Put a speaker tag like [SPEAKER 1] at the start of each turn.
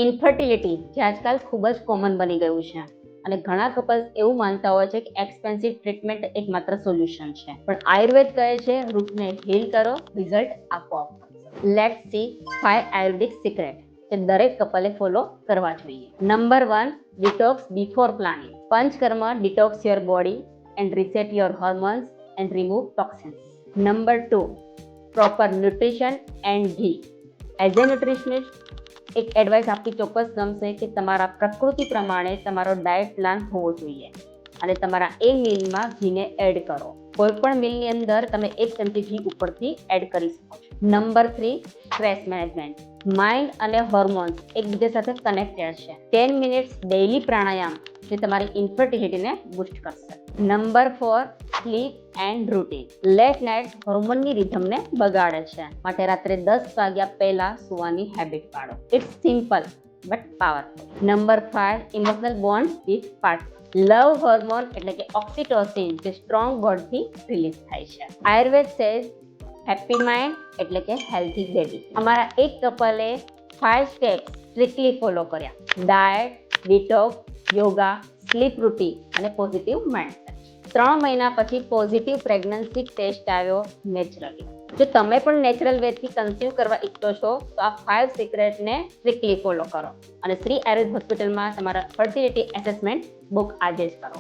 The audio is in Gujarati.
[SPEAKER 1] ઇન્ફર્ટિલિટી જે આજકાલ ખૂબ જ કોમન બની ગયું છે અને ઘણા કપલ્સ એવું માનતા હોય છે કે એક્સપેન્સિવ ટ્રીટમેન્ટ એકમાત્ર સોલ્યુશન છે, પણ આયુર્વેદ કહે છે રૂટને હીલ કરો, રિઝલ્ટ આપોઆપ. લેટ્સ સી 5 આયુર્વેદિક સિક્રેટ જે દરેક કપલે ફોલો કરવા જોઈએ. Number 1, detox before planning. Panchakarma detox your body and reset your hormones and remove toxins. Number 2, proper nutrition and ઘી. એઝ એ ન્યુટ્રિશનિસ્ટ એક એડવાઇસ આપવી ચોક્કસ ગમશે કે તમારા પ્રકૃતિ પ્રમાણે તમારો ડાયટ પ્લાન હોવો જોઈએ અને તમારા એ મીલમાં ઘીને એડ કરો. કોઈ પણ મીલની અંદર તમે 1 ચમચી ઘી ઉપરથી એડ કરી શકો છો. Number 3, stress management. માઇન્ડ અને હોર્મોન્સ એકબીજા સાથે કનેક્ટેડ છે. 10 મિનિટ્સ ડેઇલી પ્રાણાયામ જે તમારી ઇન્ફર્ટિલિટીને બૂસ્ટ કરશે. Number 4, sleep and routine. Late night હોર્મોનની રિધમને બગાડે છે, માટે રાત્રે 10 વાગ્યા પહેલા સુવાની હેબિટ પાડો. It's simple but powerful. Number 5, emotional bond with partner. Love hormone એટલે કે ઓક્સિટોસિન જે સ્ટ્રોંગ બોન્ડથી રિલીઝ થાય છે. આયુર્વેદ સેઝ હેપી માઇન્ડ એટલે કે હેલ્ધી બેબી. અમારા એક કપલે 5 સ્ટેપ્સ સ્ટ્રિક્ટલી ફોલો કર્યા. Diet, detox, yoga, sleep routine અને પોઝિટિવ માઇન્ડસેટ. 3 મહિના પછી પોઝિટિવ પ્રેગ્નન્સી ટેસ્ટ આવ્યો નેચરલી. જો તમે પણ નેચરલ વેથી કન્સીવ કરવા ઈચ્છો છો તો આ 5 સિક્રેટને સ્ટ્રિક્ટલી ફોલો કરો અને શ્રી આયુર્વેદ હોસ્પિટલમાં તમારા ફર્ટિલિટી એસેસમેન્ટ બુક આજે જ કરો.